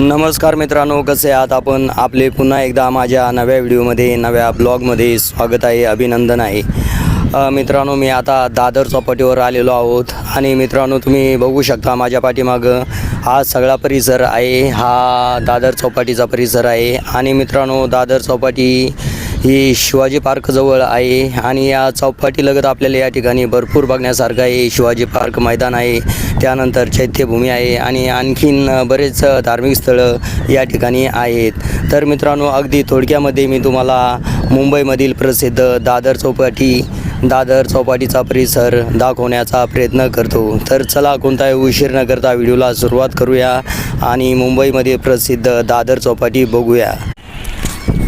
नमस्कार मित्रांनो, कसे आहात आपण? आपले पुन्हा एकदा माझ्या नव्या व्हिडिओमध्ये नव्या ब्लॉगमध्ये स्वागत आहे, अभिनंदन आहे. मित्रांनो, मी आता दादर चौपाटीवर आलेलो आहोत आणि मित्रांनो तुम्ही बघू शकता माझ्या पाठीमागं हा सगळा परिसर आहे. हा दादर चौपाटीचा परिसर आहे आणि मित्रांनो दादर चौपाटी ही शिवाजी पार्कजवळ आहे आणि या चौपाटीलगत आपल्याला या ठिकाणी भरपूर बघण्यासारखं आहे. शिवाजी पार्क मैदान आहे, त्यानंतर चैत्यभूमी आहे आणि आणखीन बरेच धार्मिक स्थळं या ठिकाणी आहेत. तर मित्रांनो अगदी थोडक्यामध्ये मी तुम्हाला मुंबईमधील प्रसिद्ध दादर चौपाटीचा परिसर दाखवण्याचा प्रयत्न करतो. तर चला कोणताही उशीर न करता व्हिडिओला सुरुवात करूया आणि मुंबईमध्ये प्रसिद्ध दादर चौपाटी बघूया.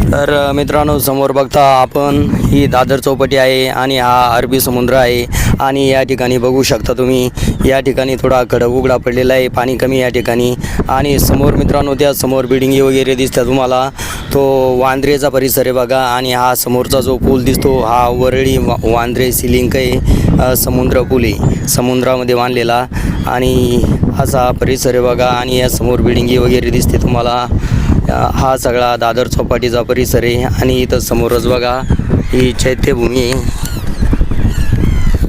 तर मित्रांनो समोर बघता आपण ही दादर चौपाटी आहे आणि हा अरबी समुद्र आहे आणि या ठिकाणी बघू शकता तुम्ही या ठिकाणी थोडा खडक उघडा पडलेला आहे, पाणी कमी या ठिकाणी. आणि समोर मित्रांनो त्या समोर बिल्डिंगी वगैरे दिसतात तुम्हाला, तो वांद्रेचा परिसर आहे बघा. आणि हा समोरचा जो पूल दिसतो हा वरळी वांद्रे सिलिंक आहे, समुद्र पूल आहे समुद्रामध्ये बांधलेला आणि असा परिसर आहे बघा. आणि या समोर बिल्डिंगी वगैरे दिसते तुम्हाला. हा सगळा दादर चौपाटीचा परिसर आहे आणि इथं समोरच बघा ही चैत्यभूमी आहे.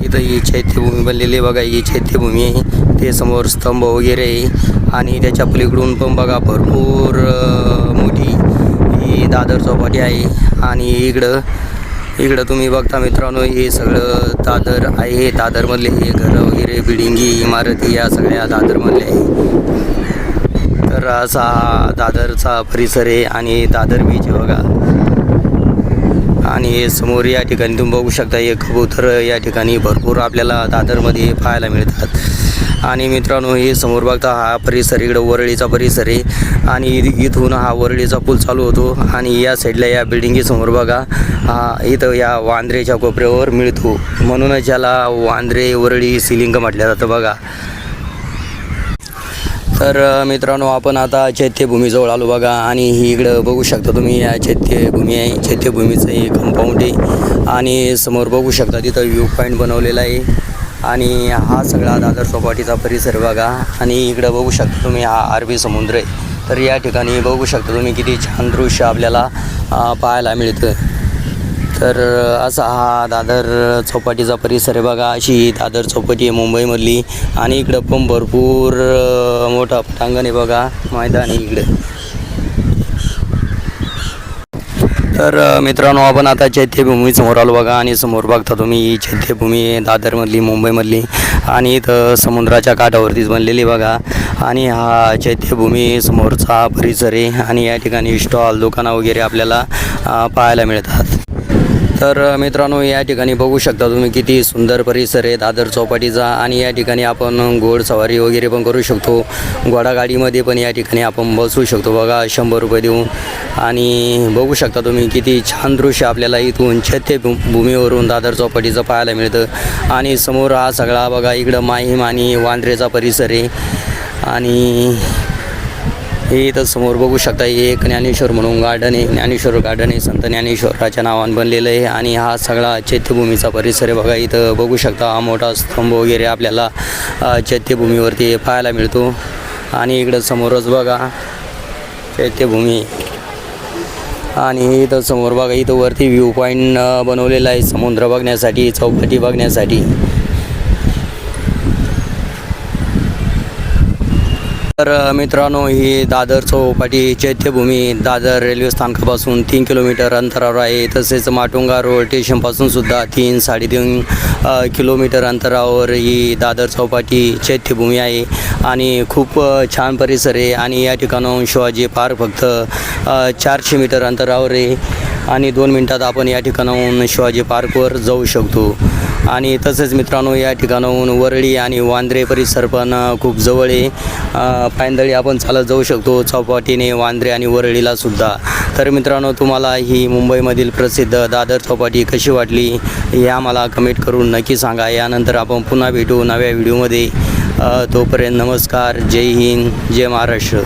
इथं ही चैत्यभूमी बनलेली आहे बघा, ही चैत्यभूमी आहे. ते समोर स्तंभ वगैरे आहे आणि त्याच्या पलीकडून पण बघा भरपूर मोठी ही दादर चौपाटी आहे. आणि इकडं तुम्ही बघता मित्रांनो हे सगळं दादर आहे. दादरमधले हे घरं वगैरे बिल्डिंगी इमारती या सगळ्या दादरमधले आहे. तर असा हा दादरचा परिसर आहे आणि दादर बीच आहे बघा. आणि समोर या ठिकाणी तुम्ही बघू शकता हे कबूतर या ठिकाणी भरपूर आपल्याला दादरमध्ये पाहायला मिळतात. आणि मित्रांनो हे समोर बघता हा परिसर इकडं वरळीचा परिसर आहे आणि इथून हा वरळीचा पूल चालू होतो आणि या साईडला या बिल्डिंगी समोर बघा हा इथं या वांद्रेच्या कोपऱ्यावर मिळतो, म्हणूनच याला वांद्रे वरळी सिलिंग म्हटलं जातं बघा. तर मित्रांनो आपण आता चैत्यभूमीजवळ आलो बघा आणि ही इकडं बघू शकता तुम्ही या चैत्यभूमी आहे. चैत्यभूमीचं हे कंपाऊंड आहे आणि समोर बघू शकता तिथं व्ह्यू पॉईंट बनवलेला आहे. आणि हा सगळा दादर चौपाटीचा परिसर बघा. आणि इकडं बघू शकता तुम्ही हा अरबी समुद्र आहे. तर या ठिकाणी बघू शकता तुम्ही किती छान दृश्य आपल्याला पाहायला मिळतं. तर असा हा दादर चौपाटीचा परिसर आहे बघा. अशी दादर चौपाटी आहे मुंबईमधली आणि इकडं पण भरपूर मोठा पटांगण आहे बघा, मैदान आहे इकडं. तर मित्रांनो आपण आता चैत्यभूमी समोर आलो बघा आणि समोर बघता तुम्ही ही चैत्यभूमी आहे दादरमधली मुंबईमधली आणि इथं समुद्राच्या काठावरतीच बनलेली बघा. आणि हा चैत्यभूमी समोरचा परिसर आहे आणि या ठिकाणी स्टॉल दुकानं वगैरे आपल्याला पाहायला मिळतात. तर मित्रांनो या ठिकाणी बघू शकता तुम्ही किती सुंदर परिसर आहे दादर चौपाटीचा. आणि या ठिकाणी आपण घोडसवारी वगैरे पण करू शकतो, घोडागाडीमध्ये पण या ठिकाणी आपण बसू शकतो बघा 100 रुपये देऊन. आणि बघू शकता तुम्ही किती छान दृश्य आपल्याला इथून चैत्यभूमीवरून दादर चौपाटीचं पाहायला मिळतं. आणि समोर हा सगळा बघा इकडं माहीम आणि वांद्रेचा परिसर आहे. आणि हे इथं समोर बघू शकता हे एक ज्ञानेश्वर म्हणून गार्डन आहे, ज्ञानेश्वर गार्डन आहे, संत ज्ञानेश्वराच्या नावानं बनलेलं आहे. आणि हा सगळा चैत्यभूमीचा परिसर आहे बघा. इथं बघू शकता हा मोठा स्तंभ वगैरे आपल्याला चैत्यभूमीवरती पाहायला मिळतो. आणि इकडं समोरच बघा चैत्यभूमी आणि इथं समोर बघा इथं वरती व्ह्यू पॉईंट बनवलेला आहे समुद्र बघण्यासाठी, चौपाटी बघण्यासाठी. तर मित्रांनो ही दादर चौपाटी चैत्यभूमी दादर रेल्वे स्थानकापासून 3 किलोमीटर अंतरावर आहे. तसेच माटुंगा रोड स्टेशनपासून सुद्धा 3-3.5 किलोमीटर अंतरावर ही दादर चौपाटी चैत्यभूमी आहे. आणि खूप छान परिसर आहे. आणि या ठिकाणाहून शिवाजी पार्क फक्त 400 मीटर अंतरावर आहे आणि 2 मिनटात आपण या ठिकाणाहून शिवाजी पार्कवर जाऊ शकतो. आणि तसेच मित्रांनो या ठिकाणाहून वरळी आणि वांद्रे परिसर पण खूप जवळ आहे. पायंदळी आपण चालत जाऊ शकतो चौपाटीने वांद्रे आणि वरळीला सुद्धा. तर मित्रांनो तुम्हाला ही मुंबईमधील प्रसिद्ध दादर चौपाटी कशी वाटली हे आम्हाला कमेंट करून नक्की सांगा. यानंतर आपण पुन्हा भेटू नव्या व्हिडिओमध्ये. तोपर्यंत नमस्कार, जय हिंद, जय महाराष्ट्र.